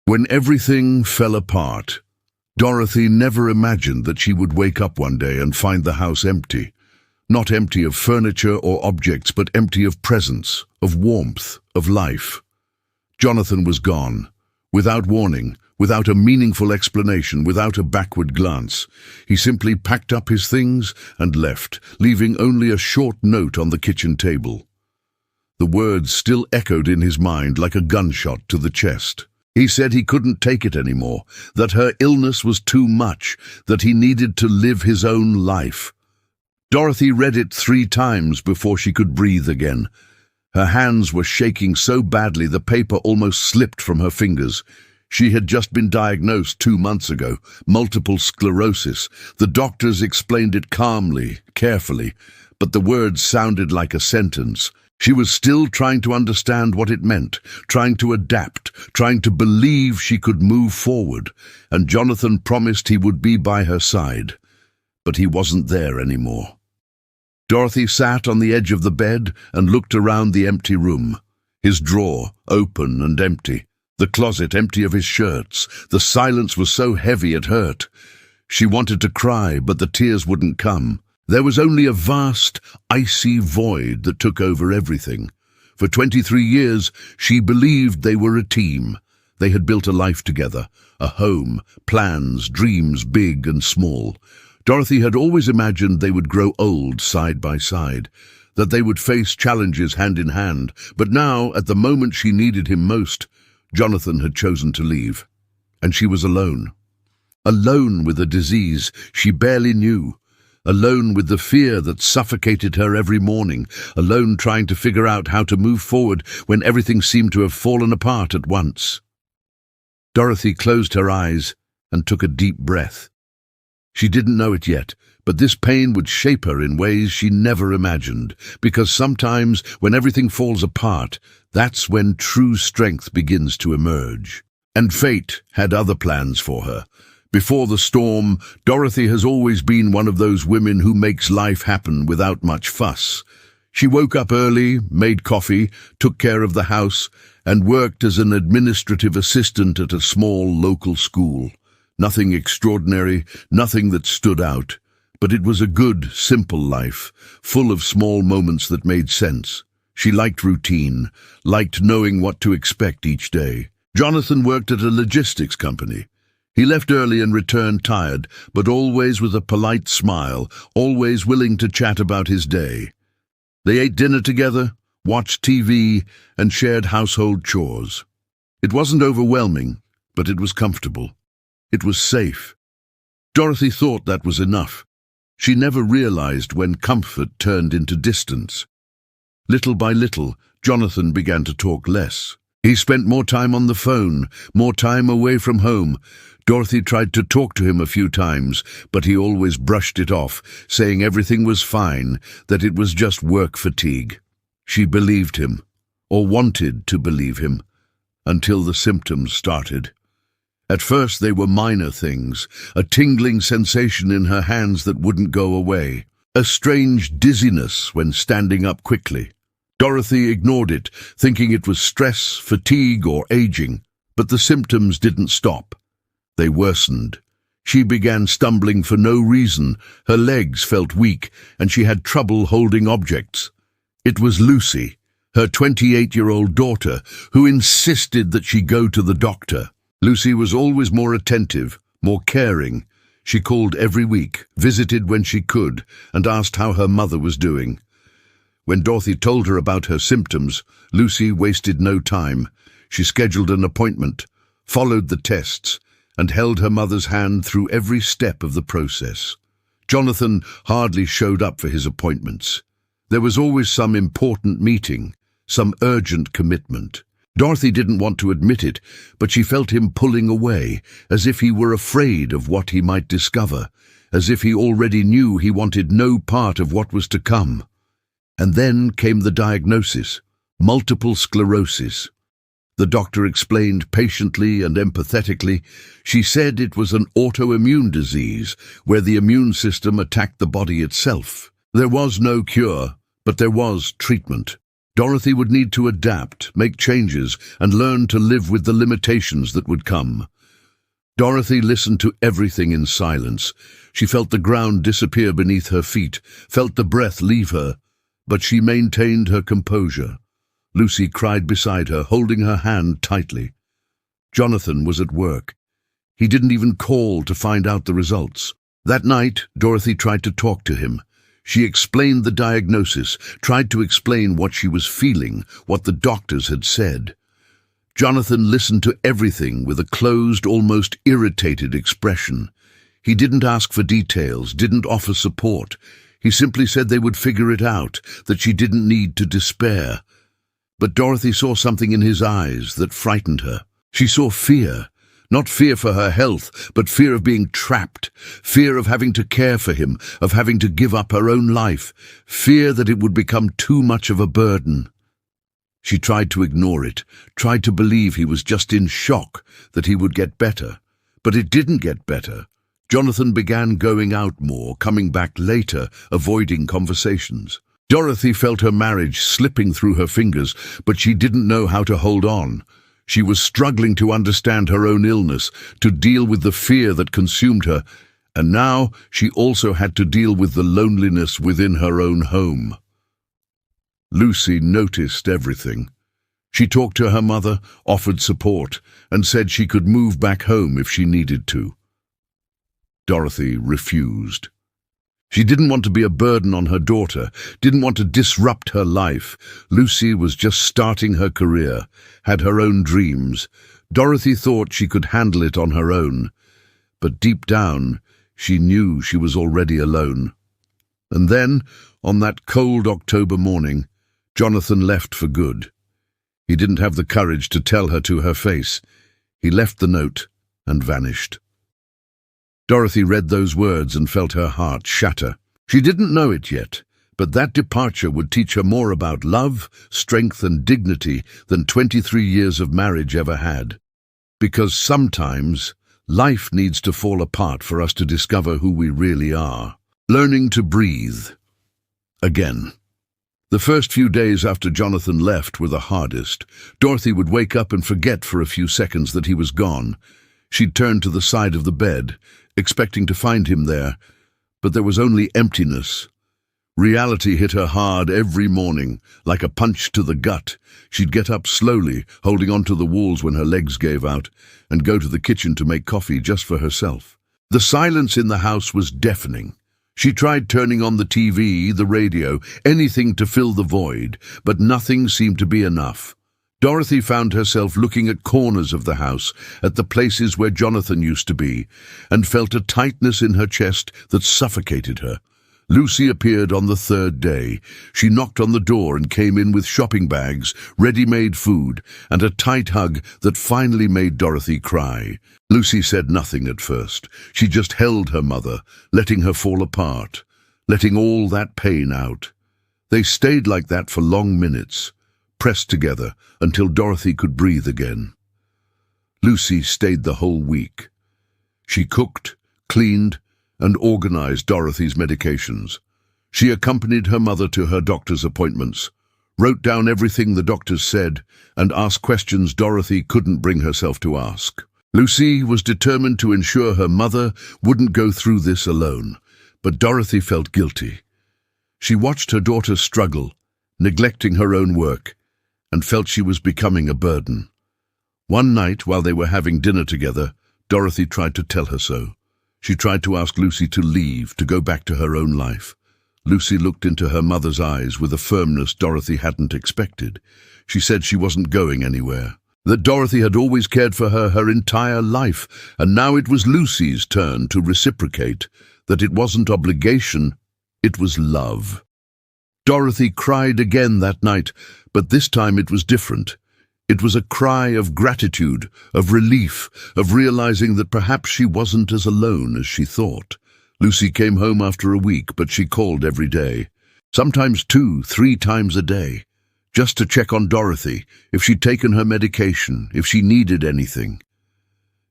When everything fell apart, Dorothy never imagined that she would wake up one day and find the house empty. Not empty of furniture or objects, but empty of presence, of warmth, of life. Jonathan was gone, without warning, without a meaningful explanation, without a backward glance. He simply packed up his things and left, leaving only a short note on the kitchen table. The words still echoed in his mind like a gunshot to the chest. He said he couldn't take it anymore, that her illness was too much, that he needed to live his own life. Dorothy read it 3 times before she could breathe again. Her hands were shaking so badly the paper almost slipped from her fingers. She had just been diagnosed 2 months ago, multiple sclerosis. The doctors explained it calmly, carefully, but the words sounded like a sentence. She was still trying to understand what it meant, trying to adapt, trying to believe she could move forward, and Jonathan promised he would be by her side. But he wasn't there anymore. Dorothy sat on the edge of the bed and looked around the empty room. His drawer, open and empty. The closet empty of his shirts. The silence was so heavy it hurt. She wanted to cry, but the tears wouldn't come. There was only a vast, icy void that took over everything. For 23 years, she believed they were a team. They had built a life together, a home, plans, dreams big and small. Dorothy had always imagined they would grow old side by side, that they would face challenges hand in hand. But now, at the moment she needed him most, Jonathan had chosen to leave. And she was alone. Alone with a disease she barely knew. Alone with the fear that suffocated her every morning, alone trying to figure out how to move forward when everything seemed to have fallen apart at once. Dorothy closed her eyes and took a deep breath. She didn't know it yet, but this pain would shape her in ways she never imagined, because sometimes when everything falls apart, that's when true strength begins to emerge. And fate had other plans for her. Before the storm, Dorothy has always been one of those women who makes life happen without much fuss. She woke up early, made coffee, took care of the house, and worked as an administrative assistant at a small local school. Nothing extraordinary, nothing that stood out, but it was a good, simple life, full of small moments that made sense. She liked routine, liked knowing what to expect each day. Jonathan worked at a logistics company. He left early and returned tired, but always with a polite smile, always willing to chat about his day. They ate dinner together, watched TV, and shared household chores. It wasn't overwhelming, but it was comfortable. It was safe. Dorothy thought that was enough. She never realized when comfort turned into distance. Little by little, Jonathan began to talk less. He spent more time on the phone, more time away from home. Dorothy tried to talk to him a few times, but he always brushed it off, saying everything was fine, that it was just work fatigue. She believed him, or wanted to believe him, until the symptoms started. At first they were minor things, a tingling sensation in her hands that wouldn't go away, a strange dizziness when standing up quickly. Dorothy ignored it, thinking it was stress, fatigue, or aging, but the symptoms didn't stop. They worsened. She began stumbling for no reason, her legs felt weak, and she had trouble holding objects. It was Lucy, her 28-year-old daughter, who insisted that she go to the doctor. Lucy was always more attentive, more caring. She called every week, visited when she could, and asked how her mother was doing. When Dorothy told her about her symptoms, Lucy wasted no time. She scheduled an appointment, followed the tests, and held her mother's hand through every step of the process. Jonathan hardly showed up for his appointments. There was always some important meeting, some urgent commitment. Dorothy didn't want to admit it, but she felt him pulling away, as if he were afraid of what he might discover, as if he already knew he wanted no part of what was to come. And then came the diagnosis, multiple sclerosis. The doctor explained patiently and empathetically. She said it was an autoimmune disease, where the immune system attacked the body itself. There was no cure, but there was treatment. Dorothy would need to adapt, make changes, and learn to live with the limitations that would come. Dorothy listened to everything in silence. She felt the ground disappear beneath her feet, felt the breath leave her, but she maintained her composure. Lucy cried beside her, holding her hand tightly. Jonathan was at work. He didn't even call to find out the results. That night, Dorothy tried to talk to him. She explained the diagnosis, tried to explain what she was feeling, what the doctors had said. Jonathan listened to everything with a closed, almost irritated expression. He didn't ask for details, didn't offer support. He simply said they would figure it out, that she didn't need to despair. But Dorothy saw something in his eyes that frightened her. She saw fear. Not fear for her health, but fear of being trapped, fear of having to care for him, of having to give up her own life, fear that it would become too much of a burden. She tried to ignore it, tried to believe he was just in shock, that he would get better. But it didn't get better. Jonathan began going out more, coming back later, avoiding conversations. Dorothy felt her marriage slipping through her fingers, but she didn't know how to hold on. She was struggling to understand her own illness, to deal with the fear that consumed her, and now she also had to deal with the loneliness within her own home. Lucy noticed everything. She talked to her mother, offered support, and said she could move back home if she needed to. Dorothy refused. She didn't want to be a burden on her daughter, didn't want to disrupt her life. Lucy was just starting her career, had her own dreams. Dorothy thought she could handle it on her own, but deep down, she knew she was already alone. And then, on that cold October morning, Jonathan left for good. He didn't have the courage to tell her to her face. He left the note and vanished. Dorothy read those words and felt her heart shatter. She didn't know it yet, but that departure would teach her more about love, strength, and dignity than 23 years of marriage ever had. Because sometimes, life needs to fall apart for us to discover who we really are. Learning to breathe. Again. The first few days after Jonathan left were the hardest. Dorothy would wake up and forget for a few seconds that he was gone. She'd turn to the side of the bed, expecting to find him there, but there was only emptiness. Reality hit her hard every morning, like a punch to the gut. She'd get up slowly, holding onto the walls when her legs gave out, and go to the kitchen to make coffee just for herself. The silence in the house was deafening. She tried turning on the TV, the radio, anything to fill the void, but nothing seemed to be enough. Dorothy found herself looking at corners of the house, at the places where Jonathan used to be, and felt a tightness in her chest that suffocated her. Lucy appeared on the third day. She knocked on the door and came in with shopping bags, ready-made food, and a tight hug that finally made Dorothy cry. Lucy said nothing at first. She just held her mother, letting her fall apart, letting all that pain out. They stayed like that for long minutes, pressed together until Dorothy could breathe again. Lucy stayed the whole week. She cooked, cleaned, and organized Dorothy's medications. She accompanied her mother to her doctor's appointments, wrote down everything the doctors said, and asked questions Dorothy couldn't bring herself to ask. Lucy was determined to ensure her mother wouldn't go through this alone, but Dorothy felt guilty. She watched her daughter struggle, neglecting her own work, and felt she was becoming a burden. One night, while they were having dinner together, Dorothy tried to tell her so. She tried to ask Lucy to leave, to go back to her own life. Lucy looked into her mother's eyes with a firmness Dorothy hadn't expected. She said she wasn't going anywhere, that Dorothy had always cared for her her entire life, and now it was Lucy's turn to reciprocate, that it wasn't obligation, it was love. Dorothy cried again that night, but this time it was different. It was a cry of gratitude, of relief, of realizing that perhaps she wasn't as alone as she thought. Lucy came home after a week, but she called every day, sometimes 2, 3 times a day, just to check on Dorothy, if she'd taken her medication, if she needed anything.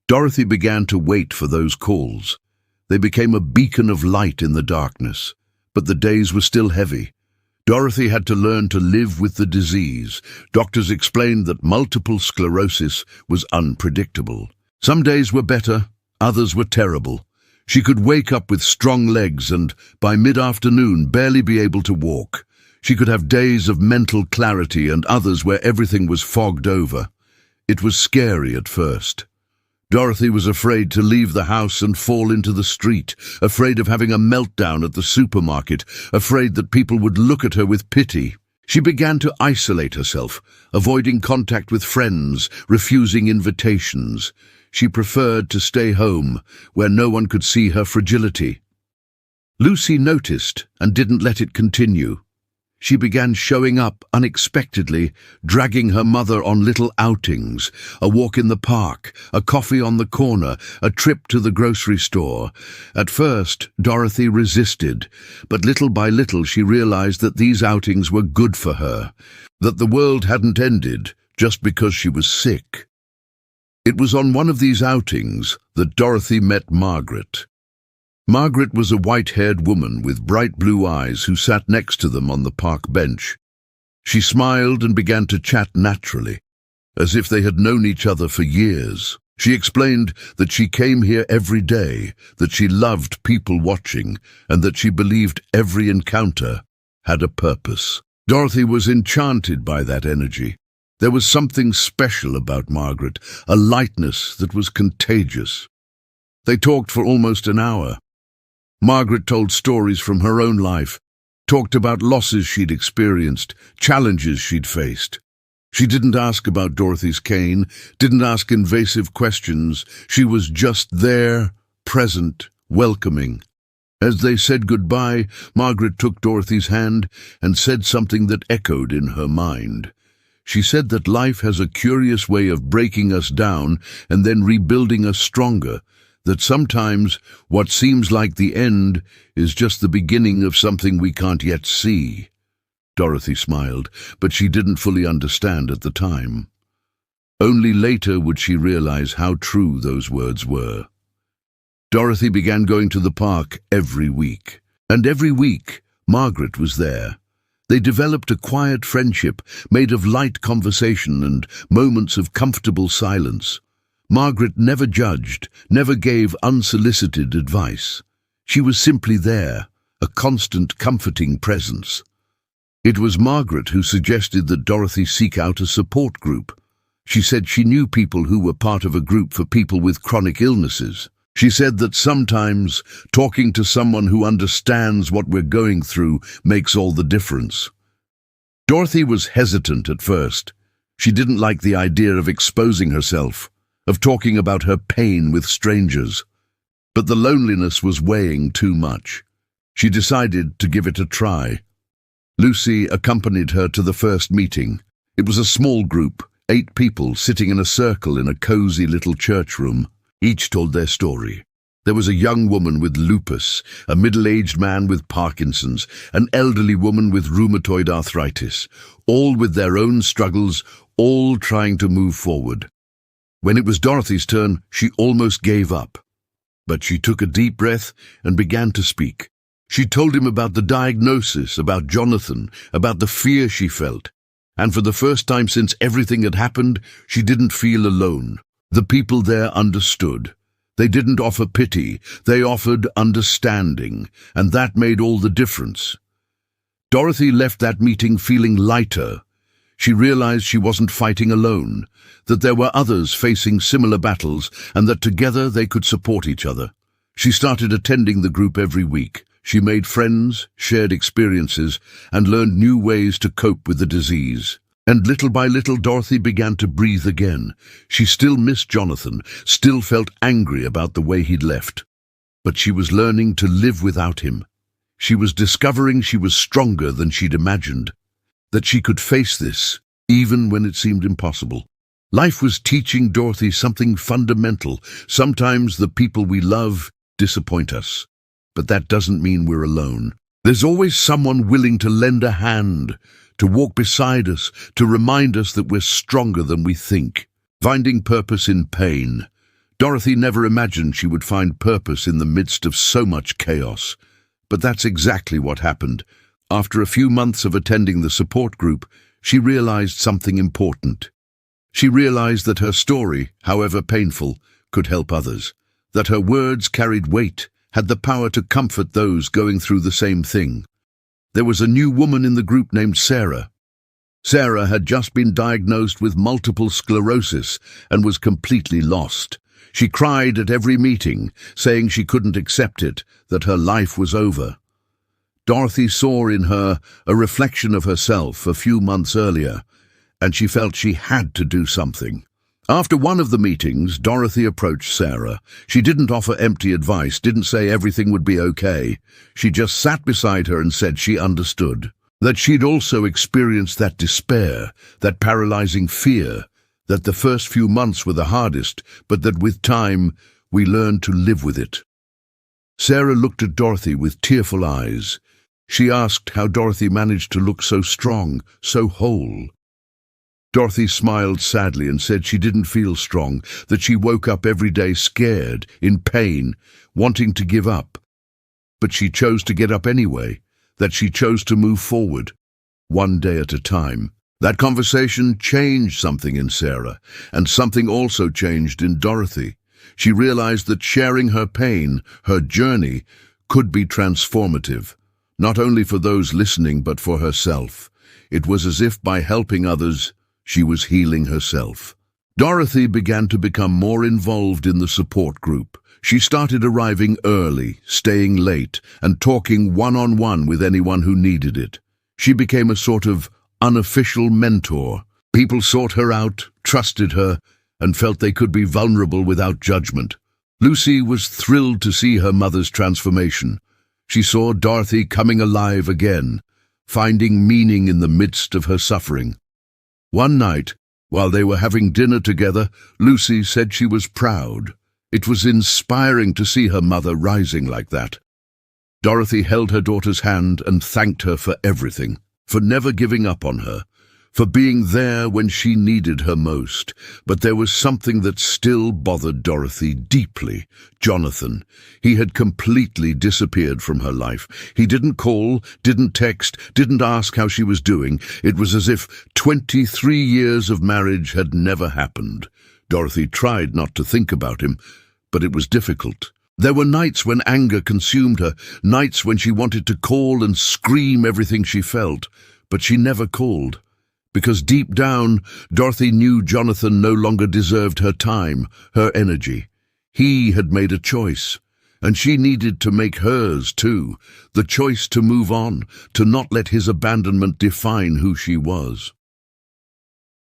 Dorothy began to wait for those calls. They became a beacon of light in the darkness, but the days were still heavy. Dorothy had to learn to live with the disease. Doctors explained that multiple sclerosis was unpredictable. Some days were better, others were terrible. She could wake up with strong legs and, by mid-afternoon, barely be able to walk. She could have days of mental clarity and others where everything was fogged over. It was scary at first. Dorothy was afraid to leave the house and fall into the street, afraid of having a meltdown at the supermarket, afraid that people would look at her with pity. She began to isolate herself, avoiding contact with friends, refusing invitations. She preferred to stay home, where no one could see her fragility. Lucy noticed and didn't let it continue. She began showing up unexpectedly, dragging her mother on little outings, a walk in the park, a coffee on the corner, a trip to the grocery store. At first, Dorothy resisted, but little by little she realized that these outings were good for her, that the world hadn't ended just because she was sick. It was on one of these outings that Dorothy met Margaret. Margaret was a white-haired woman with bright blue eyes who sat next to them on the park bench. She smiled and began to chat naturally, as if they had known each other for years. She explained that she came here every day, that she loved people watching, and that she believed every encounter had a purpose. Dorothy was enchanted by that energy. There was something special about Margaret, a lightness that was contagious. They talked for almost an hour. Margaret told stories from her own life, talked about losses she'd experienced, challenges she'd faced. She didn't ask about Dorothy's cane, didn't ask invasive questions. She was just there, present, welcoming. As they said goodbye, Margaret took Dorothy's hand and said something that echoed in her mind. She said that life has a curious way of breaking us down and then rebuilding us stronger, that sometimes what seems like the end is just the beginning of something we can't yet see. Dorothy smiled, but she didn't fully understand at the time. Only later would she realize how true those words were. Dorothy began going to the park every week, and every week Margaret was there. They developed a quiet friendship made of light conversation and moments of comfortable silence. Margaret never judged, never gave unsolicited advice. She was simply there, a constant, comforting presence. It was Margaret who suggested that Dorothy seek out a support group. She said she knew people who were part of a group for people with chronic illnesses. She said that sometimes talking to someone who understands what we're going through makes all the difference. Dorothy was hesitant at first. She didn't like the idea of exposing herself, of talking about her pain with strangers. But the loneliness was weighing too much. She decided to give it a try. Lucy accompanied her to the first meeting. It was a small group, 8 people sitting in a circle in a cozy little church room. Each told their story. There was a young woman with lupus, a middle-aged man with Parkinson's, an elderly woman with rheumatoid arthritis, all with their own struggles, all trying to move forward. When it was Dorothy's turn, she almost gave up. But she took a deep breath and began to speak. She told him about the diagnosis, about Jonathan, about the fear she felt. And for the first time since everything had happened, she didn't feel alone. The people there understood. They didn't offer pity, they offered understanding, and that made all the difference. Dorothy left that meeting feeling lighter. She realized she wasn't fighting alone, that there were others facing similar battles, and that together they could support each other. She started attending the group every week. She made friends, shared experiences, and learned new ways to cope with the disease. And little by little, Dorothy began to breathe again. She still missed Jonathan, still felt angry about the way he'd left. But she was learning to live without him. She was discovering she was stronger than she'd imagined, that she could face this, even when it seemed impossible. Life was teaching Dorothy something fundamental. Sometimes the people we love disappoint us, but that doesn't mean we're alone. There's always someone willing to lend a hand, to walk beside us, to remind us that we're stronger than we think. Finding purpose in pain. Dorothy never imagined she would find purpose in the midst of so much chaos. But that's exactly what happened. After a few months of attending the support group, she realized something important. She realized that her story, however painful, could help others, that her words carried weight, had the power to comfort those going through the same thing. There was a new woman in the group named Sarah. Sarah had just been diagnosed with multiple sclerosis and was completely lost. She cried at every meeting, saying she couldn't accept it, that her life was over. Dorothy saw in her a reflection of herself a few months earlier, and she felt she had to do something. After one of the meetings, Dorothy approached Sarah. She didn't offer empty advice, didn't say everything would be okay. She just sat beside her and said she understood, that she'd also experienced that despair, that paralyzing fear, that the first few months were the hardest, but that with time, we learned to live with it. Sarah looked at Dorothy with tearful eyes. She asked how Dorothy managed to look so strong, so whole. Dorothy smiled sadly and said she didn't feel strong, that she woke up every day scared, in pain, wanting to give up. But she chose to get up anyway, that she chose to move forward, one day at a time. That conversation changed something in Sarah, and something also changed in Dorothy. She realized that sharing her pain, her journey, could be transformative, not only for those listening but for herself. It was as if by helping others, she was healing herself. Dorothy began to become more involved in the support group. She started arriving early, staying late, and talking one-on-one with anyone who needed it. She became a sort of unofficial mentor. People sought her out, trusted her, and felt they could be vulnerable without judgment. Lucy was thrilled to see her mother's transformation. She saw Dorothy coming alive again, finding meaning in the midst of her suffering. One night, while they were having dinner together, Lucy said she was proud. It was inspiring to see her mother rising like that. Dorothy held her daughter's hand and thanked her for everything, for never giving up on her, for being there when she needed her most. But there was something that still bothered Dorothy deeply. Jonathan. He had completely disappeared from her life. He didn't call, didn't text, didn't ask how she was doing. It was as if 23 years of marriage had never happened. Dorothy tried not to think about him, but it was difficult. There were nights when anger consumed her, nights when she wanted to call and scream everything she felt, but she never called. Because deep down, Dorothy knew Jonathan no longer deserved her time, her energy. He had made a choice, and she needed to make hers too, the choice to move on, to not let his abandonment define who she was.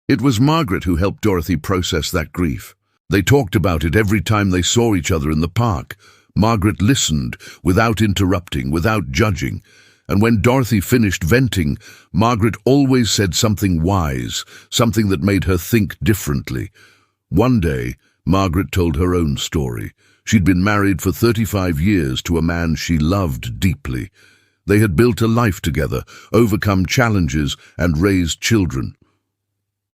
It was Margaret who helped Dorothy process that grief. They talked about it every time they saw each other in the park. Margaret listened, without interrupting, without judging. And when Dorothy finished venting, Margaret always said something wise, something that made her think differently. One day, Margaret told her own story. She'd been married for 35 years to a man she loved deeply. They had built a life together, overcome challenges, and raised children.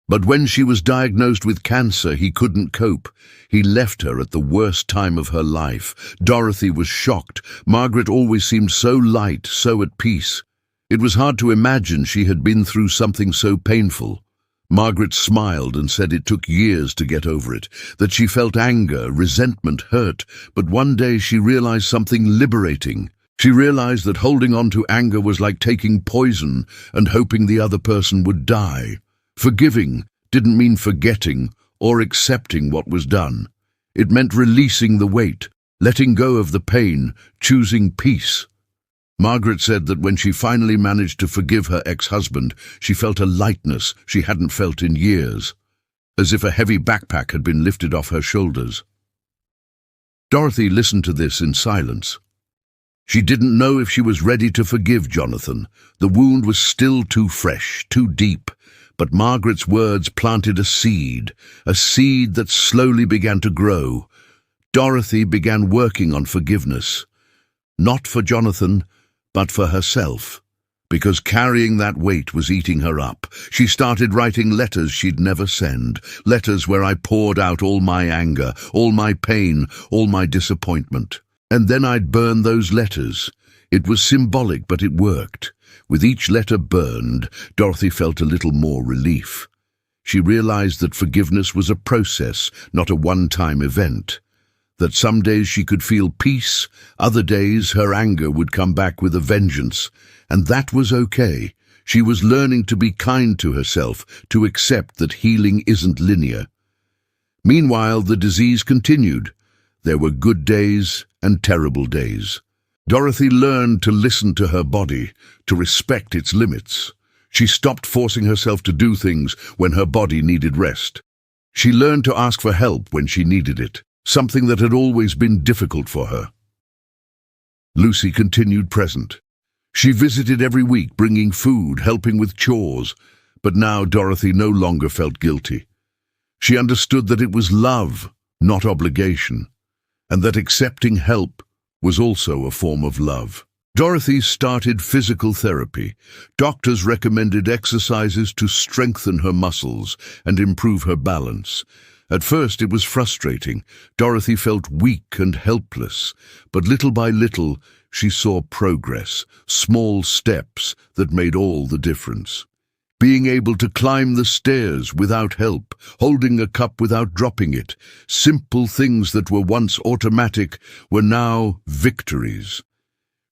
But when she was diagnosed with cancer, he couldn't cope. He left her at the worst time of her life. Dorothy was shocked. Margaret always seemed so light, so at peace. It was hard to imagine she had been through something so painful. Margaret smiled and said it took years to get over it, that she felt anger, resentment, hurt, but one day she realized something liberating. She realized that holding on to anger was like taking poison and hoping the other person would die. Forgiving didn't mean forgetting or accepting what was done. It meant releasing the weight, letting go of the pain, choosing peace. Margaret said that when she finally managed to forgive her ex-husband, she felt a lightness she hadn't felt in years, as if a heavy backpack had been lifted off her shoulders. Dorothy listened to this in silence. She didn't know if she was ready to forgive Jonathan. The wound was still too fresh, too deep. But Margaret's words planted a seed that slowly began to grow. Dorothy began working on forgiveness, not for Jonathan, but for herself, because carrying that weight was eating her up. She started writing letters she'd never send, letters where I poured out all my anger, all my pain, all my disappointment. And then I'd burn those letters. It was symbolic, but it worked. With each letter burned, Dorothy felt a little more relief. She realized that forgiveness was a process, not a one-time event. That some days she could feel peace, other days her anger would come back with a vengeance. And that was okay. She was learning to be kind to herself, to accept that healing isn't linear. Meanwhile, the disease continued. There were good days and terrible days. Dorothy learned to listen to her body, to respect its limits. She stopped forcing herself to do things when her body needed rest. She learned to ask for help when she needed it, something that had always been difficult for her. Lucy continued present. She visited every week, bringing food, helping with chores, but now Dorothy no longer felt guilty. She understood that it was love, not obligation, and that accepting help was also a form of love. Dorothy started physical therapy. Doctors recommended exercises to strengthen her muscles and improve her balance. At first it was frustrating. Dorothy felt weak and helpless, but little by little she saw progress, small steps that made all the difference. Being able to climb the stairs without help, holding a cup without dropping it, simple things that were once automatic were now victories.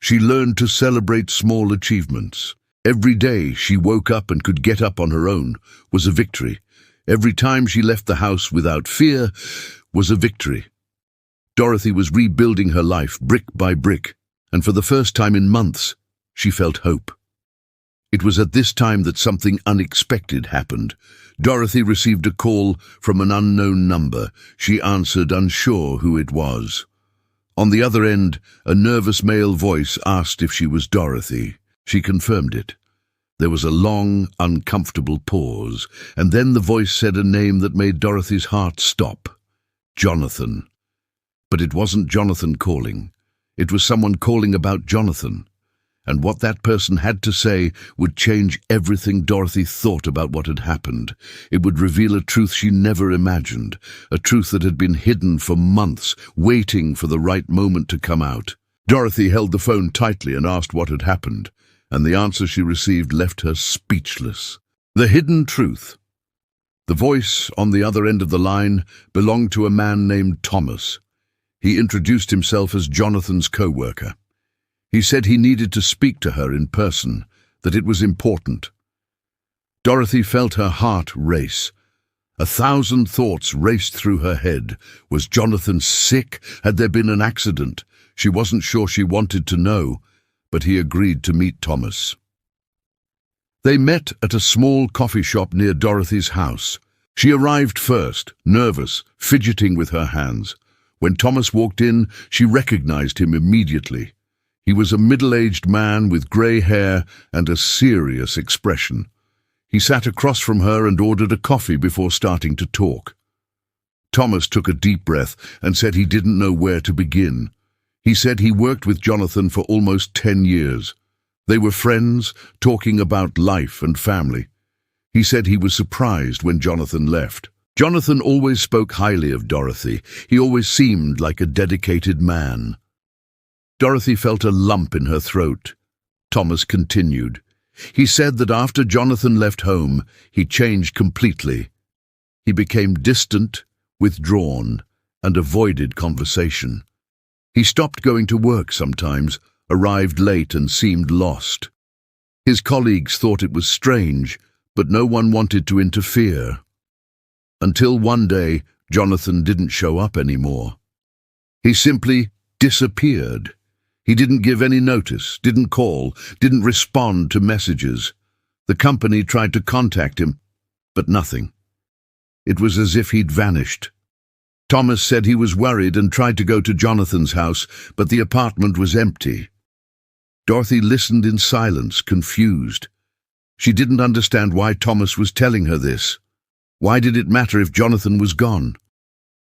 She learned to celebrate small achievements. Every day she woke up and could get up on her own was a victory. Every time she left the house without fear was a victory. Dorothy was rebuilding her life brick by brick, and for the first time in months, she felt hope. It was at this time that something unexpected happened. Dorothy received a call from an unknown number. She answered, unsure who it was. On the other end, a nervous male voice asked if she was Dorothy. She confirmed it. There was a long, uncomfortable pause, and then the voice said a name that made Dorothy's heart stop. Jonathan. But it wasn't Jonathan calling. It was someone calling about Jonathan. And what that person had to say would change everything Dorothy thought about what had happened. It would reveal a truth she never imagined, a truth that had been hidden for months, waiting for the right moment to come out. Dorothy held the phone tightly and asked what had happened, and the answer she received left her speechless. The hidden truth. The voice on the other end of the line belonged to a man named Thomas. He introduced himself as Jonathan's co-worker. He said he needed to speak to her in person, that it was important. Dorothy felt her heart race. 1,000 thoughts raced through her head. Was Jonathan sick? Had there been an accident? She wasn't sure she wanted to know, but he agreed to meet Thomas. They met at a small coffee shop near Dorothy's house. She arrived first, nervous, fidgeting with her hands. When Thomas walked in, she recognized him immediately. He was a middle-aged man with grey hair and a serious expression. He sat across from her and ordered a coffee before starting to talk. Thomas took a deep breath and said he didn't know where to begin. He said he worked with Jonathan for almost 10 years. They were friends, talking about life and family. He said he was surprised when Jonathan left. Jonathan always spoke highly of Dorothy. He always seemed like a dedicated man. Dorothy felt a lump in her throat. Thomas continued. He said that after Jonathan left home, he changed completely. He became distant, withdrawn, and avoided conversation. He stopped going to work sometimes, arrived late and seemed lost. His colleagues thought it was strange, but no one wanted to interfere. Until one day, Jonathan didn't show up anymore. He simply disappeared. He didn't give any notice, didn't call, didn't respond to messages. The company tried to contact him, but nothing. It was as if he'd vanished. Thomas said he was worried and tried to go to Jonathan's house, but the apartment was empty. Dorothy listened in silence, confused. She didn't understand why Thomas was telling her this. Why did it matter if Jonathan was gone?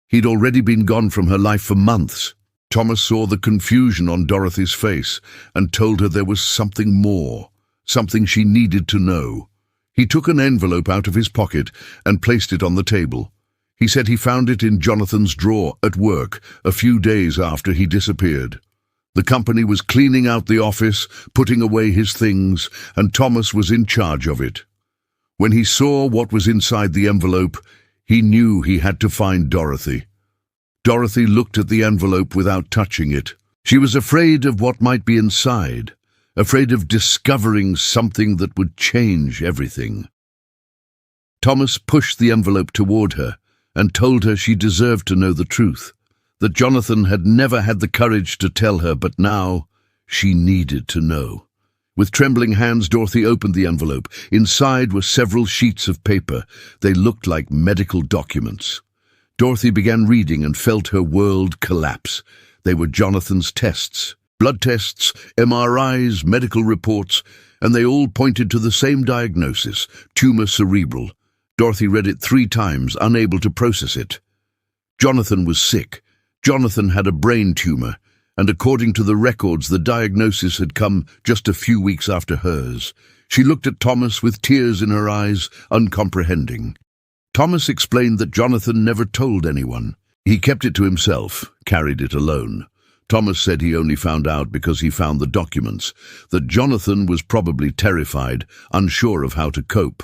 He'd already been gone from her life for months. Thomas saw the confusion on Dorothy's face and told her there was something more, something she needed to know. He took an envelope out of his pocket and placed it on the table. He said he found it in Jonathan's drawer at work a few days after he disappeared. The company was cleaning out the office, putting away his things, and Thomas was in charge of it. When he saw what was inside the envelope, he knew he had to find Dorothy. Dorothy looked at the envelope without touching it. She was afraid of what might be inside, afraid of discovering something that would change everything. Thomas pushed the envelope toward her and told her she deserved to know the truth, that Jonathan had never had the courage to tell her, but now she needed to know. With trembling hands, Dorothy opened the envelope. Inside were several sheets of paper. They looked like medical documents. Dorothy began reading and felt her world collapse. They were Jonathan's tests. Blood tests, MRIs, medical reports, and they all pointed to the same diagnosis, tumor cerebral. Dorothy read it 3 times, unable to process it. Jonathan was sick. Jonathan had a brain tumor, and according to the records, the diagnosis had come just a few weeks after hers. She looked at Thomas with tears in her eyes, uncomprehending. Thomas explained that Jonathan never told anyone. He kept it to himself, carried it alone. Thomas said he only found out because he found the documents, that Jonathan was probably terrified, unsure of how to cope,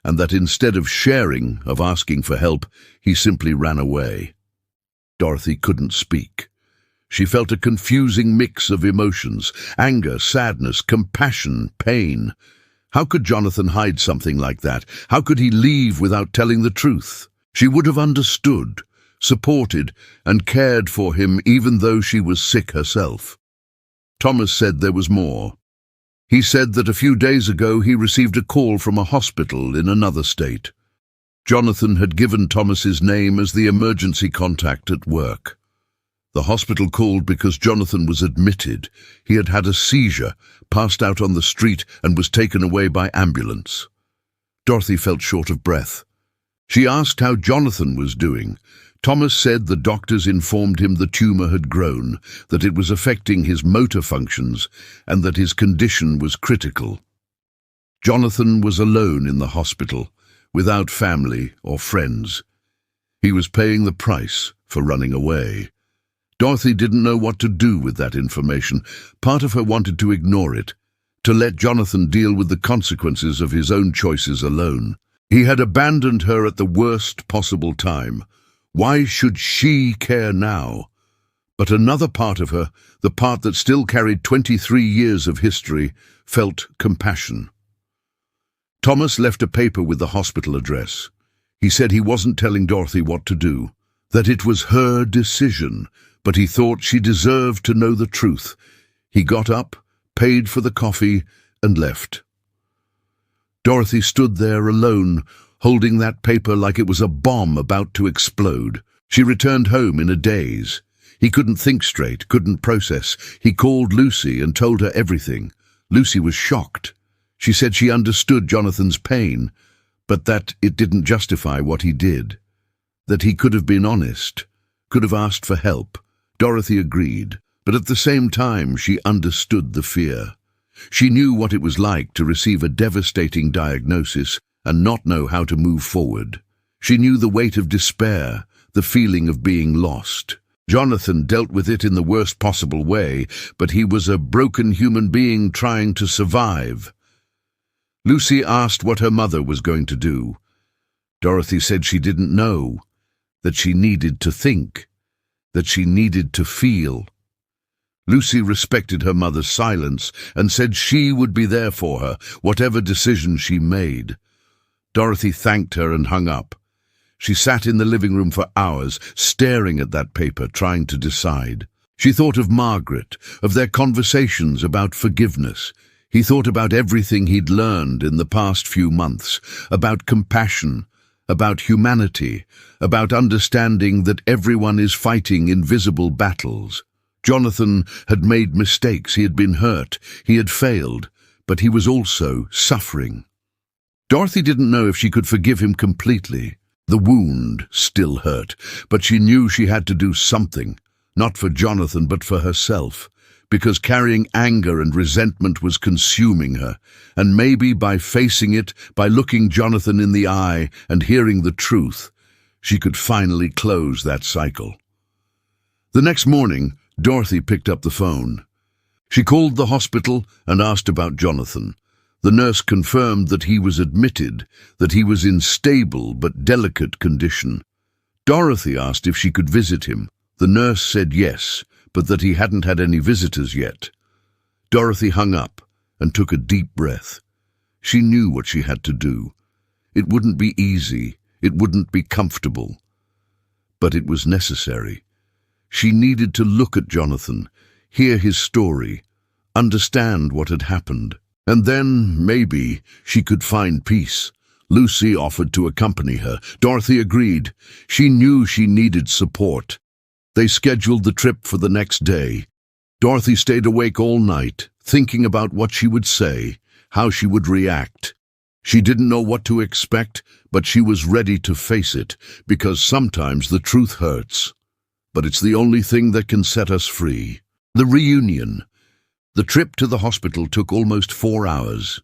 and that instead of sharing, of asking for help, he simply ran away. Dorothy couldn't speak. She felt a confusing mix of emotions: anger, sadness, compassion, pain. How could Jonathan hide something like that? How could he leave without telling the truth? She would have understood, supported, and cared for him even though she was sick herself. Thomas said there was more. He said that a few days ago he received a call from a hospital in another state. Jonathan had given Thomas's name as the emergency contact at work. The hospital called because Jonathan was admitted. He had had a seizure, passed out on the street, and was taken away by ambulance. Dorothy felt short of breath. She asked how Jonathan was doing. Thomas said the doctors informed him the tumor had grown, that it was affecting his motor functions, and that his condition was critical. Jonathan was alone in the hospital, without family or friends. He was paying the price for running away. Dorothy didn't know what to do with that information. Part of her wanted to ignore it, to let Jonathan deal with the consequences of his own choices alone. He had abandoned her at the worst possible time. Why should she care now? But another part of her, the part that still carried 23 years of history, felt compassion. Thomas left a paper with the hospital address. He said he wasn't telling Dorothy what to do, that it was her decision, but he thought she deserved to know the truth. He got up, paid for the coffee, and left. Dorothy stood there alone, holding that paper like it was a bomb about to explode. She returned home in a daze. He couldn't think straight, couldn't process. He called Lucy and told her everything. Lucy was shocked. She said she understood Jonathan's pain, but that it didn't justify what he did. That he could have been honest, could have asked for help. Dorothy agreed, but at the same time she understood the fear. She knew what it was like to receive a devastating diagnosis and not know how to move forward. She knew the weight of despair, the feeling of being lost. Jonathan dealt with it in the worst possible way, but he was a broken human being trying to survive. Lucy asked what her mother was going to do. Dorothy said she didn't know, that she needed to think, that she needed to feel. Lucy respected her mother's silence and said she would be there for her, whatever decision she made. Dorothy thanked her and hung up. She sat in the living room for hours, staring at that paper, trying to decide. She thought of Margaret, of their conversations about forgiveness. He thought about everything he'd learned in the past few months, about compassion, about humanity, about understanding that everyone is fighting invisible battles. Jonathan had made mistakes, he had been hurt, he had failed, but he was also suffering. Dorothy didn't know if she could forgive him completely. The wound still hurt, but she knew she had to do something, not for Jonathan but for herself, because carrying anger and resentment was consuming her, and maybe by facing it, by looking Jonathan in the eye and hearing the truth, She could finally close that cycle. The next morning, Dorothy picked up the phone. She called the hospital and asked about Jonathan. The nurse confirmed that he was admitted, that he was in stable but delicate condition. Dorothy asked if she could visit him. The nurse said yes, but that he hadn't had any visitors yet. Dorothy hung up and took a deep breath. She knew what she had to do. It wouldn't be easy, it wouldn't be comfortable, but it was necessary. She needed to look at Jonathan, hear his story, understand what had happened. And then, maybe, she could find peace. Lucy offered to accompany her. Dorothy agreed. She knew she needed support. They scheduled the trip for the next day. Dorothy stayed awake all night, thinking about what she would say, how she would react. She didn't know what to expect, but she was ready to face it, because sometimes the truth hurts. But it's the only thing that can set us free. The reunion. The trip to the hospital took almost 4 hours.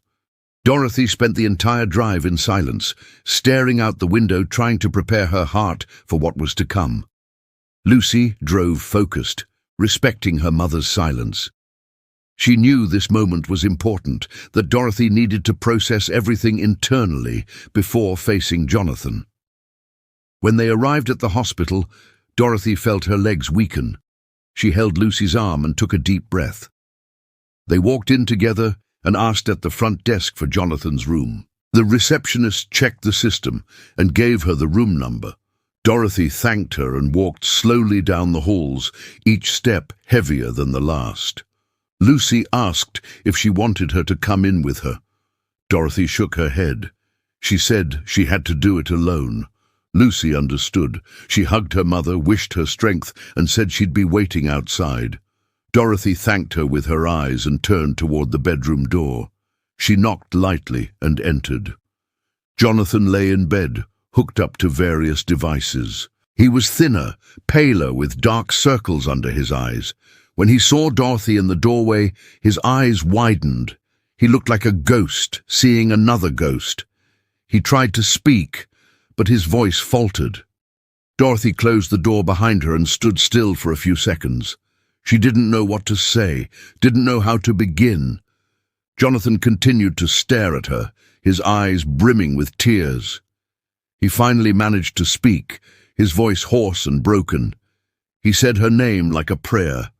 Dorothy spent the entire drive in silence, staring out the window, trying to prepare her heart for what was to come. Lucy drove focused, respecting her mother's silence. She knew this moment was important, that Dorothy needed to process everything internally before facing Jonathan. When they arrived at the hospital, Dorothy felt her legs weaken. She held Lucy's arm and took a deep breath. They walked in together and asked at the front desk for Jonathan's room. The receptionist checked the system and gave her the room number. Dorothy thanked her and walked slowly down the halls, each step heavier than the last. Lucy asked if she wanted her to come in with her. Dorothy shook her head. She said she had to do it alone. Lucy understood. She hugged her mother, wished her strength, and said she'd be waiting outside. Dorothy thanked her with her eyes and turned toward the bedroom door. She knocked lightly and entered. Jonathan lay in bed, hooked up to various devices. He was thinner, paler, with dark circles under his eyes. When he saw Dorothy in the doorway, his eyes widened. He looked like a ghost, seeing another ghost. He tried to speak, but his voice faltered. Dorothy closed the door behind her and stood still for a few seconds. She didn't know what to say, didn't know how to begin. Jonathan continued to stare at her, his eyes brimming with tears. He finally managed to speak, his voice hoarse and broken. He said her name like a prayer,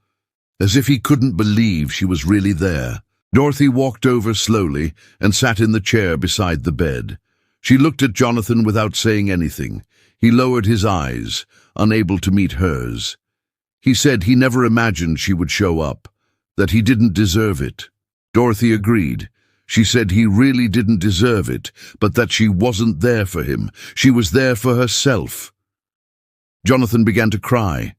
as if he couldn't believe she was really there. Dorothy walked over slowly and sat in the chair beside the bed. She looked at Jonathan without saying anything. He lowered his eyes, unable to meet hers. He said he never imagined she would show up, that he didn't deserve it. Dorothy agreed. She said he really didn't deserve it, but that she wasn't there for him. She was there for herself. Jonathan began to cry.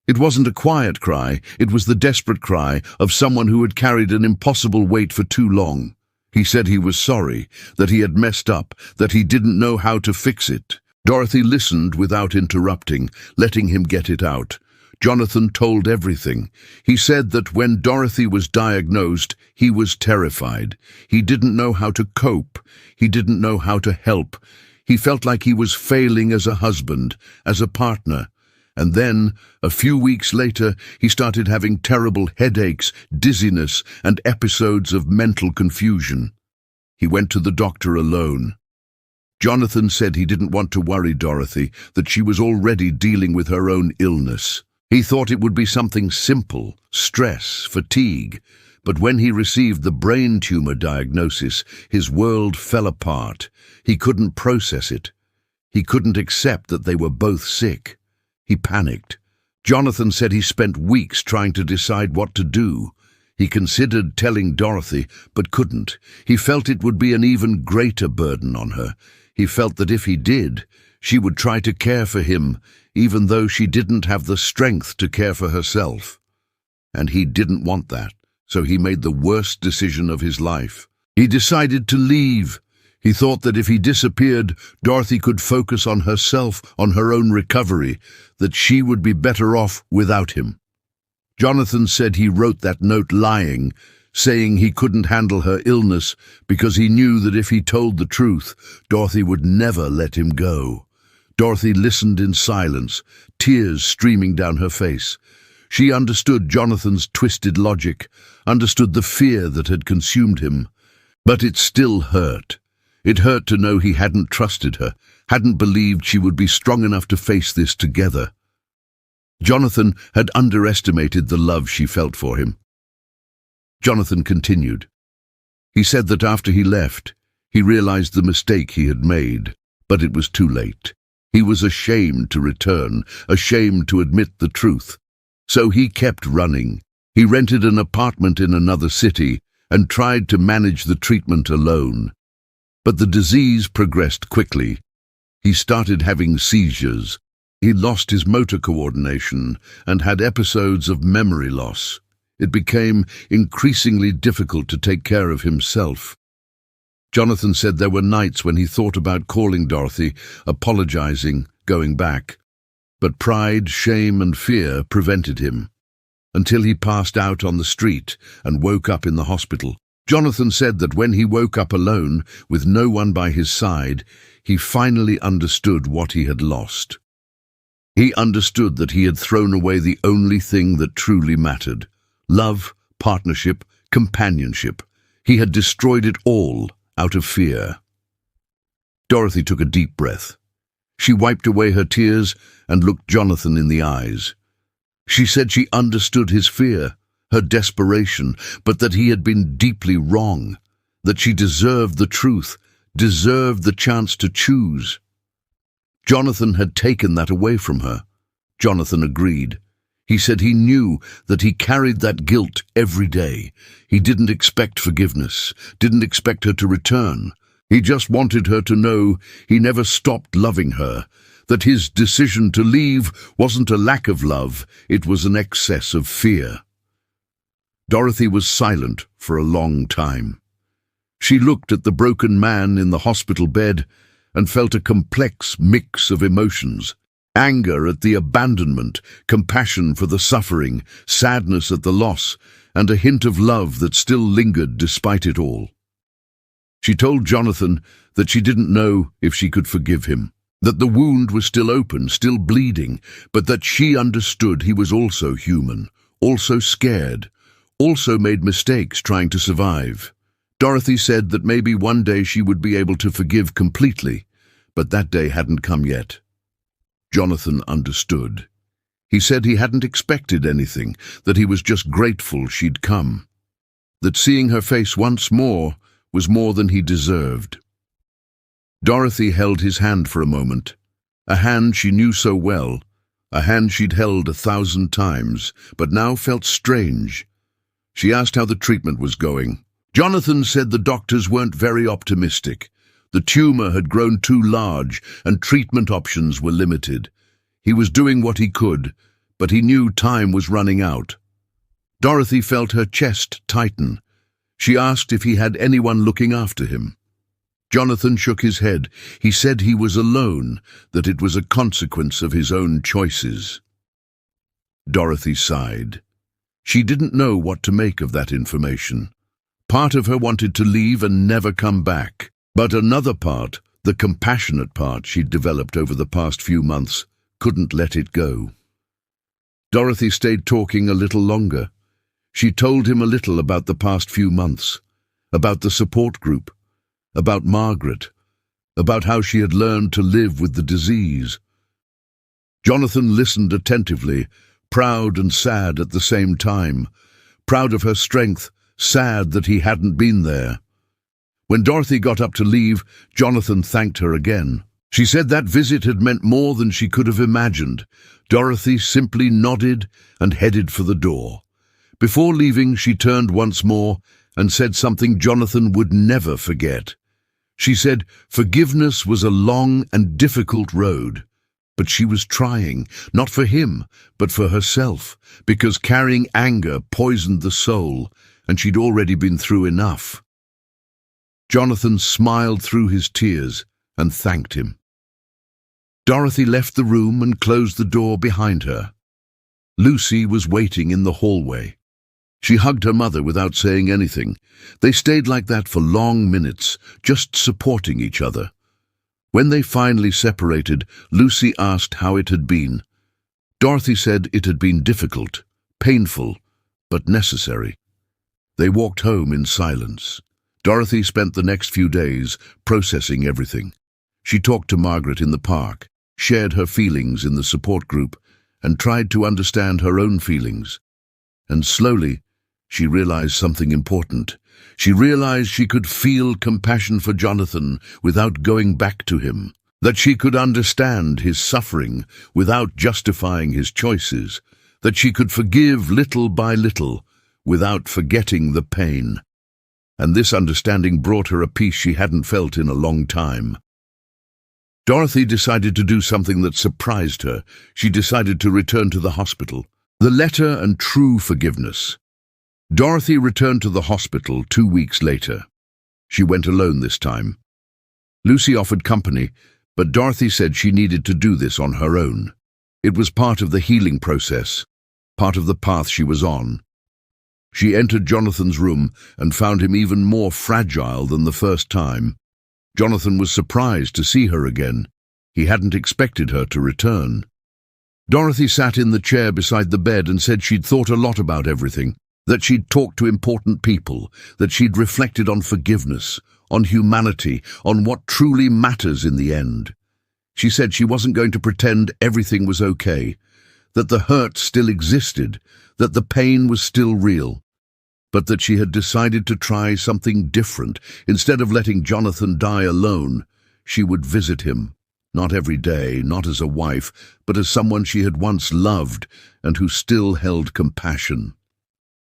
It wasn't a quiet cry, it was the desperate cry of someone who had carried an impossible weight for too long. He said he was sorry, that he had messed up, that he didn't know how to fix it. Dorothy listened without interrupting, letting him get it out. Jonathan told everything. He said that when Dorothy was diagnosed, he was terrified. He didn't know how to cope. He didn't know how to help. He felt like he was failing as a husband, as a partner. And then, a few weeks later, he started having terrible headaches, dizziness, and episodes of mental confusion. He went to the doctor alone. Jonathan said he didn't want to worry Dorothy, that she was already dealing with her own illness. He thought it would be something simple, stress, fatigue, but when he received the brain tumor diagnosis, his world fell apart. He couldn't process it. He couldn't accept that they were both sick. He panicked. Jonathan said he spent weeks trying to decide what to do. He considered telling Dorothy, but couldn't. He felt it would be an even greater burden on her. He felt that if he did, she would try to care for him, even though she didn't have the strength to care for herself. And he didn't want that, so he made the worst decision of his life. He decided to leave. He thought that if he disappeared, Dorothy could focus on herself, on her own recovery, that she would be better off without him. Jonathan said he wrote that note lying, saying he couldn't handle her illness because he knew that if he told the truth, Dorothy would never let him go. Dorothy listened in silence, tears streaming down her face. She understood Jonathan's twisted logic, understood the fear that had consumed him. But it still hurt. It hurt to know he hadn't trusted her, hadn't believed she would be strong enough to face this together. Jonathan had underestimated the love she felt for him. Jonathan continued. He said that after he left, he realized the mistake he had made, but it was too late. He was ashamed to return, ashamed to admit the truth. So he kept running. He rented an apartment in another city and tried to manage the treatment alone. But the disease progressed quickly. He started having seizures. He lost his motor coordination and had episodes of memory loss. It became increasingly difficult to take care of himself. Jonathan said there were nights when he thought about calling Dorothy, apologizing, going back. But pride, shame, and fear prevented him, until he passed out on the street and woke up in the hospital. Jonathan said that when he woke up alone, with no one by his side, he finally understood what he had lost. He understood that he had thrown away the only thing that truly mattered: love, partnership, companionship. He had destroyed it all out of fear. Dorothy took a deep breath. She wiped away her tears and looked Jonathan in the eyes. She said she understood his fear, her desperation, but that he had been deeply wrong, that she deserved the truth, deserved the chance to choose. Jonathan had taken that away from her. Jonathan agreed. He said he knew that he carried that guilt every day. He didn't expect forgiveness, didn't expect her to return. He just wanted her to know he never stopped loving her, that his decision to leave wasn't a lack of love, it was an excess of fear. Dorothy was silent for a long time. She looked at the broken man in the hospital bed and felt a complex mix of emotions: anger at the abandonment, compassion for the suffering, sadness at the loss, and a hint of love that still lingered despite it all. She told Jonathan that she didn't know if she could forgive him, that the wound was still open, still bleeding, but that she understood he was also human, also scared, also made mistakes trying to survive. Dorothy said that maybe one day she would be able to forgive completely, but that day hadn't come yet. Jonathan understood. He said he hadn't expected anything, that he was just grateful she'd come, that seeing her face once more was more than he deserved. Dorothy held his hand for a moment, a hand she knew so well, a hand she'd held 1,000 times, but now felt strange. She asked how the treatment was going. Jonathan said the doctors weren't very optimistic. The tumor had grown too large and treatment options were limited. He was doing what he could, but he knew time was running out. Dorothy felt her chest tighten. She asked if he had anyone looking after him. Jonathan shook his head. He said he was alone, that it was a consequence of his own choices. Dorothy sighed. She didn't know what to make of that information. Part of her wanted to leave and never come back. But another part, the compassionate part she'd developed over the past few months, couldn't let it go. Dorothy stayed talking a little longer. She told him a little about the past few months, about the support group, about Margaret, about how she had learned to live with the disease. Jonathan listened attentively, proud and sad at the same time, proud of her strength, sad that he hadn't been there. When Dorothy got up to leave, Jonathan thanked her again. She said that visit had meant more than she could have imagined. Dorothy simply nodded and headed for the door. Before leaving, she turned once more and said something Jonathan would never forget. She said forgiveness was a long and difficult road, but she was trying, not for him, but for herself, because carrying anger poisoned the soul, and she'd already been through enough. Jonathan smiled through his tears and thanked him. Dorothy left the room and closed the door behind her. Lucy was waiting in the hallway. She hugged her mother without saying anything. They stayed like that for long minutes, just supporting each other. When they finally separated, Lucy asked how it had been. Dorothy said it had been difficult, painful, but necessary. They walked home in silence. Dorothy spent the next few days processing everything. She talked to Margaret in the park, shared her feelings in the support group, and tried to understand her own feelings. And slowly, she realized something important. She realized she could feel compassion for Jonathan without going back to him, that she could understand his suffering without justifying his choices, that she could forgive little by little without forgetting the pain. And this understanding brought her a peace she hadn't felt in a long time. Dorothy decided to do something that surprised her. She decided to return to the hospital. The letter and true forgiveness. Dorothy returned to the hospital 2 weeks later. She went alone this time. Lucy offered company, but Dorothy said she needed to do this on her own. It was part of the healing process, part of the path she was on. She entered Jonathan's room and found him even more fragile than the first time. Jonathan was surprised to see her again. He hadn't expected her to return. Dorothy sat in the chair beside the bed and said she'd thought a lot about everything, that she'd talked to important people, that she'd reflected on forgiveness, on humanity, on what truly matters in the end. She said she wasn't going to pretend everything was okay, that the hurt still existed, that the pain was still real, but that she had decided to try something different. Instead of letting Jonathan die alone, she would visit him, not every day, not as a wife, but as someone she had once loved and who still held compassion.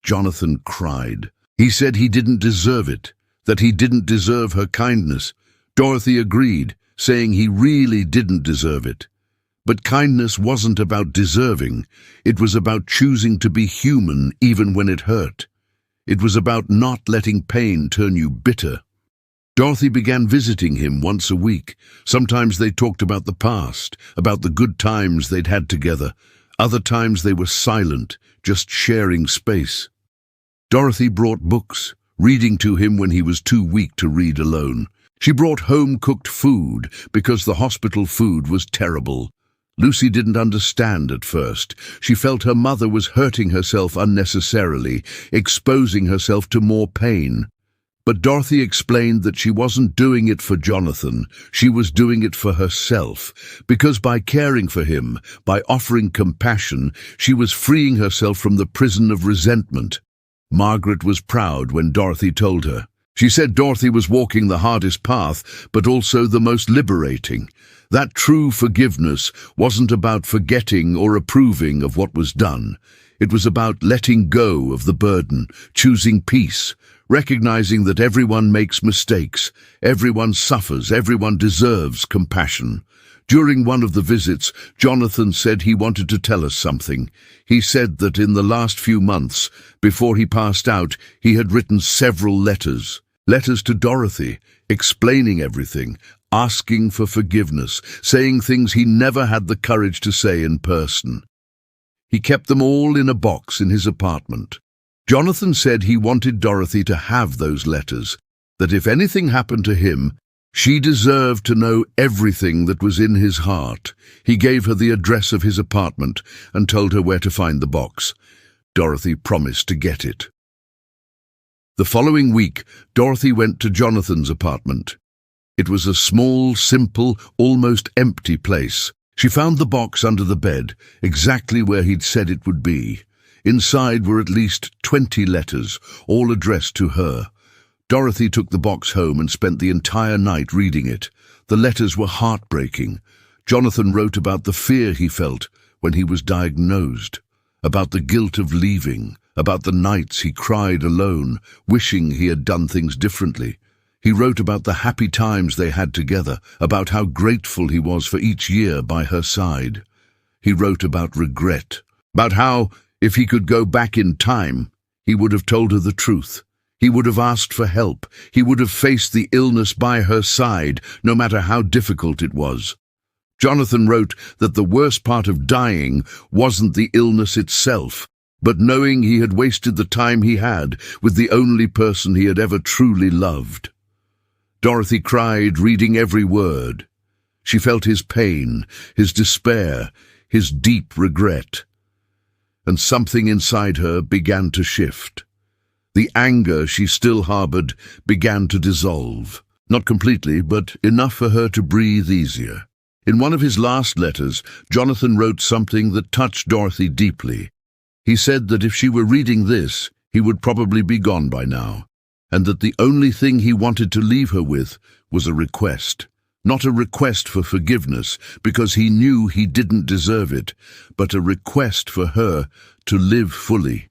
Jonathan cried. He said he didn't deserve it, that he didn't deserve her kindness. Dorothy agreed, saying he really didn't deserve it. But kindness wasn't about deserving. It was about choosing to be human even when it hurt. It was about not letting pain turn you bitter. Dorothy began visiting him once a week. Sometimes they talked about the past, about the good times they'd had together. Other times they were silent, just sharing space. Dorothy brought books, reading to him when he was too weak to read alone. She brought home-cooked food because the hospital food was terrible. Lucy didn't understand at first. She felt her mother was hurting herself unnecessarily, exposing herself to more pain. But Dorothy explained that she wasn't doing it for Jonathan, she was doing it for herself, because by caring for him, by offering compassion, she was freeing herself from the prison of resentment. Margaret was proud when Dorothy told her. She said Dorothy was walking the hardest path, but also the most liberating. That true forgiveness wasn't about forgetting or approving of what was done. It was about letting go of the burden, choosing peace, recognizing that everyone makes mistakes, everyone suffers, everyone deserves compassion. During one of the visits, Jonathan said he wanted to tell us something. He said that in the last few months, before he passed out, he had written several letters. Letters to Dorothy, explaining everything, asking for forgiveness, saying things he never had the courage to say in person. He kept them all in a box in his apartment. Jonathan said he wanted Dorothy to have those letters, that if anything happened to him, she deserved to know everything that was in his heart. He gave her the address of his apartment and told her where to find the box. Dorothy promised to get it. The following week, Dorothy went to Jonathan's apartment. It was a small, simple, almost empty place. She found the box under the bed, exactly where he'd said it would be. Inside were at least 20 letters, all addressed to her. Dorothy took the box home and spent the entire night reading it. The letters were heartbreaking. Jonathan wrote about the fear he felt when he was diagnosed, about the guilt of leaving, about the nights he cried alone, wishing he had done things differently. He wrote about the happy times they had together, about how grateful he was for each year by her side. He wrote about regret, about how, if he could go back in time, he would have told her the truth. He would have asked for help. He would have faced the illness by her side, no matter how difficult it was. Jonathan wrote that the worst part of dying wasn't the illness itself, but knowing he had wasted the time he had with the only person he had ever truly loved. Dorothy cried, reading every word. She felt his pain, his despair, his deep regret. And something inside her began to shift. The anger she still harbored began to dissolve. Not completely, but enough for her to breathe easier. In one of his last letters, Jonathan wrote something that touched Dorothy deeply. He said that if she were reading this, he would probably be gone by now, and that the only thing he wanted to leave her with was a request. Not a request for forgiveness, because he knew he didn't deserve it, but a request for her to live fully.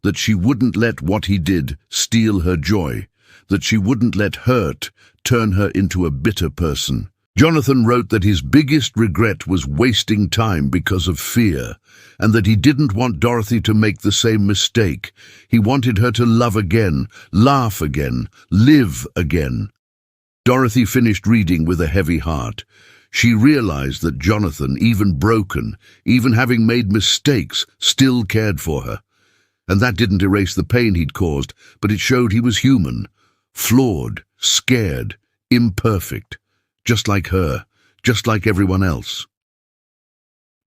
That she wouldn't let what he did steal her joy, that she wouldn't let hurt turn her into a bitter person. Jonathan wrote that his biggest regret was wasting time because of fear, and that he didn't want Dorothy to make the same mistake. He wanted her to love again, laugh again, live again. Dorothy finished reading with a heavy heart. She realized that Jonathan, even broken, even having made mistakes, still cared for her. And that didn't erase the pain he'd caused, but it showed he was human, flawed, scared, imperfect, just like her, just like everyone else.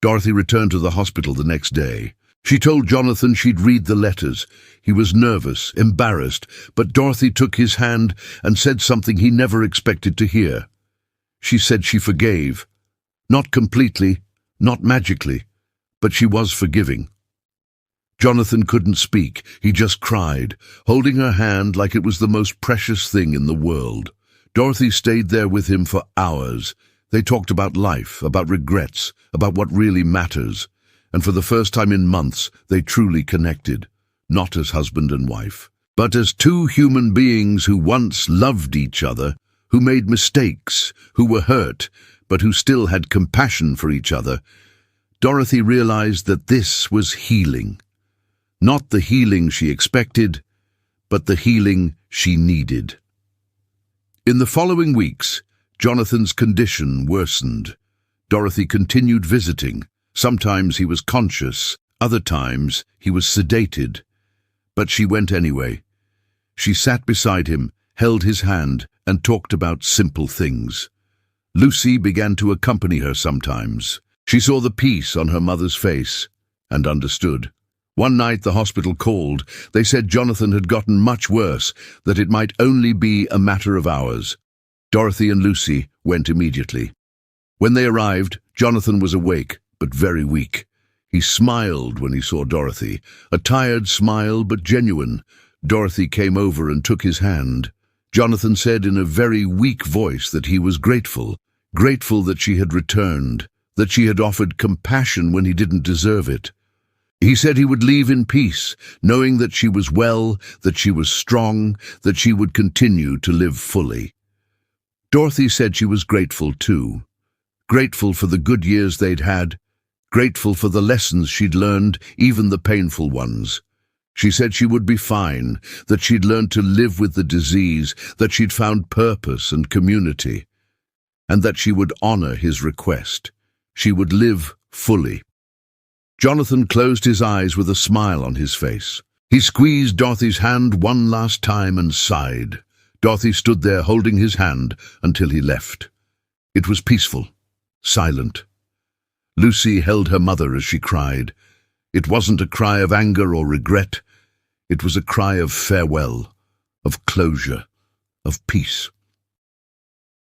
Dorothy returned to the hospital the next day. She told Jonathan she'd read the letters. He was nervous, embarrassed, but Dorothy took his hand and said something he never expected to hear. She said she forgave. Not completely, not magically, but she was forgiving. Jonathan couldn't speak. He just cried, holding her hand like it was the most precious thing in the world. Dorothy stayed there with him for hours. They talked about life, about regrets, about what really matters. And for the first time in months, they truly connected, not as husband and wife, but as two human beings who once loved each other, who made mistakes, who were hurt, but who still had compassion for each other. Dorothy realized that this was healing. Not the healing she expected, but the healing she needed. In the following weeks, Jonathan's condition worsened. Dorothy continued visiting. Sometimes he was conscious, other times he was sedated. But she went anyway. She sat beside him, held his hand, and talked about simple things. Lucy began to accompany her sometimes. She saw the peace on her mother's face and understood. One night the hospital called. They said Jonathan had gotten much worse, that it might only be a matter of hours. Dorothy and Lucy went immediately. When they arrived, Jonathan was awake, but very weak. He smiled when he saw Dorothy, a tired smile but genuine. Dorothy came over and took his hand. Jonathan said in a very weak voice that he was grateful that she had returned, that she had offered compassion when he didn't deserve it. He said he would leave in peace, knowing that she was well, that she was strong, that she would continue to live fully. Dorothy said she was grateful too. Grateful for the good years they'd had, grateful for the lessons she'd learned, even the painful ones. She said she would be fine, that she'd learned to live with the disease, that she'd found purpose and community, and that she would honor his request. She would live fully. Jonathan closed his eyes with a smile on his face. He squeezed Dorothy's hand one last time and sighed. Dorothy stood there holding his hand until he left. It was peaceful, silent. Lucy held her mother as she cried. It wasn't a cry of anger or regret. It was a cry of farewell, of closure, of peace.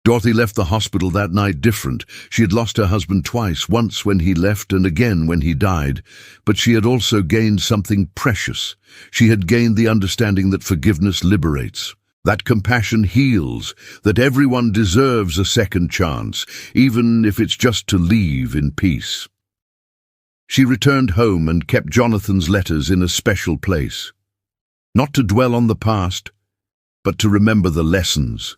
Dorothy left the hospital that night different. She had lost her husband twice, once when he left and again when he died. But she had also gained something precious. She had gained the understanding that forgiveness liberates, that compassion heals, that everyone deserves a second chance, even if it's just to leave in peace. She returned home and kept Jonathan's letters in a special place. Not to dwell on the past, but to remember the lessons.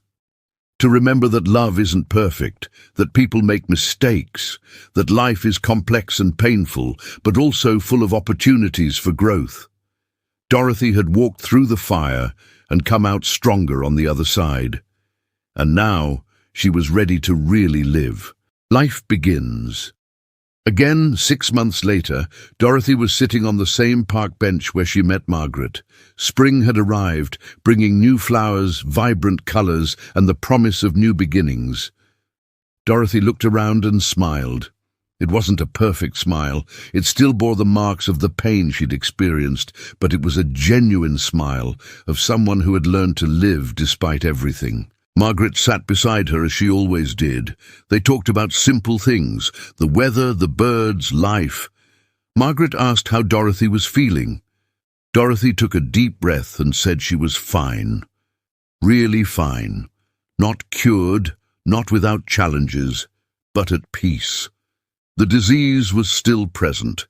To remember that love isn't perfect, that people make mistakes, that life is complex and painful, but also full of opportunities for growth. Dorothy had walked through the fire and come out stronger on the other side. And now she was ready to really live. Life begins. Again, 6 months later, Dorothy was sitting on the same park bench where she met Margaret. Spring had arrived, bringing new flowers, vibrant colors, and the promise of new beginnings. Dorothy looked around and smiled. It wasn't a perfect smile. It still bore the marks of the pain she'd experienced, but it was a genuine smile of someone who had learned to live despite everything. Margaret sat beside her as she always did. They talked about simple things, the weather, the birds, life. Margaret asked how Dorothy was feeling. Dorothy took a deep breath and said she was fine. Really fine. Not cured, not without challenges, but at peace. The disease was still present.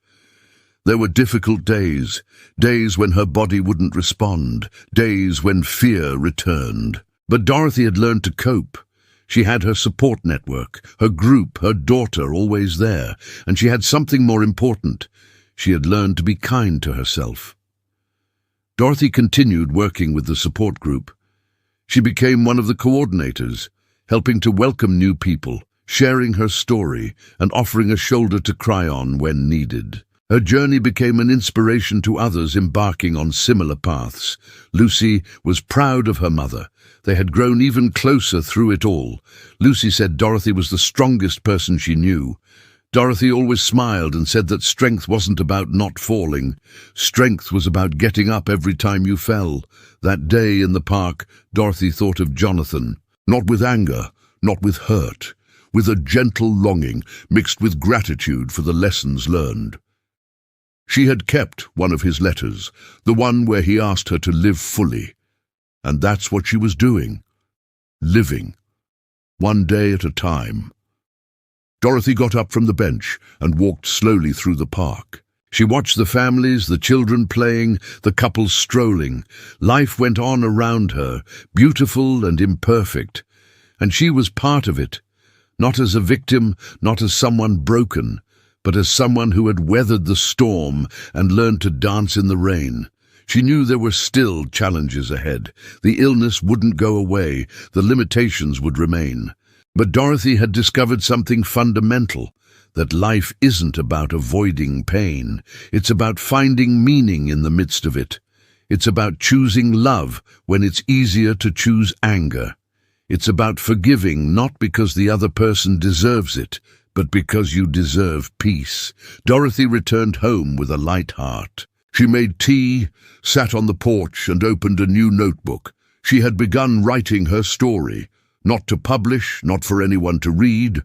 There were difficult days, days when her body wouldn't respond, days when fear returned. But Dorothy had learned to cope. She had her support network, her group, her daughter always there, and she had something more important. She had learned to be kind to herself. Dorothy continued working with the support group. She became one of the coordinators, helping to welcome new people, sharing her story, and offering a shoulder to cry on when needed. Her journey became an inspiration to others embarking on similar paths. Lucy was proud of her mother. They had grown even closer through it all. Lucy said Dorothy was the strongest person she knew. Dorothy always smiled and said that strength wasn't about not falling. Strength was about getting up every time you fell. That day in the park, Dorothy thought of Jonathan, not with anger, not with hurt, with a gentle longing mixed with gratitude for the lessons learned. She had kept one of his letters, the one where he asked her to live fully. And that's what she was doing. Living. One day at a time. Dorothy got up from the bench and walked slowly through the park. She watched the families, the children playing, the couples strolling. Life went on around her, beautiful and imperfect. And she was part of it. Not as a victim, not as someone broken, but as someone who had weathered the storm and learned to dance in the rain. She knew there were still challenges ahead. The illness wouldn't go away, the limitations would remain. But Dorothy had discovered something fundamental, that life isn't about avoiding pain. It's about finding meaning in the midst of it. It's about choosing love when it's easier to choose anger. It's about forgiving not because the other person deserves it, but because you deserve peace. Dorothy returned home with a light heart. She made tea, sat on the porch and opened a new notebook. She had begun writing her story, not to publish, not for anyone to read,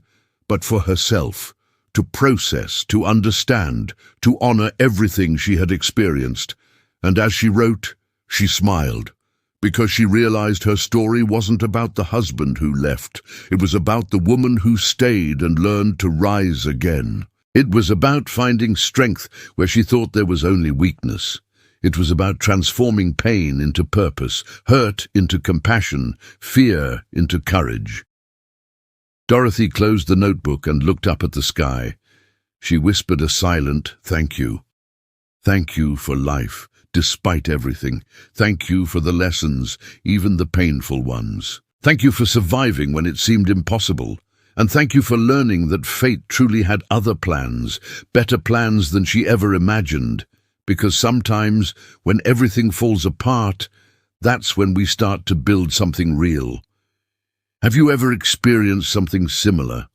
but for herself, to process, to understand, to honor everything she had experienced. And as she wrote, she smiled, because she realized her story wasn't about the husband who left. It was about the woman who stayed and learned to rise again. It was about finding strength where she thought there was only weakness. It was about transforming pain into purpose, hurt into compassion, fear into courage. Dorothy closed the notebook and looked up at the sky. She whispered a silent thank you. Thank you for life, despite everything. Thank you for the lessons, even the painful ones. Thank you for surviving when it seemed impossible. And thank you for learning that fate truly had other plans, better plans than she ever imagined. Because sometimes, when everything falls apart, that's when we start to build something real. Have you ever experienced something similar?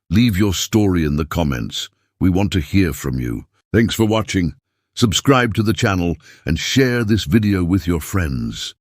Leave your story in the comments. We want to hear from you. Thanks for watching. Subscribe to the channel and share this video with your friends.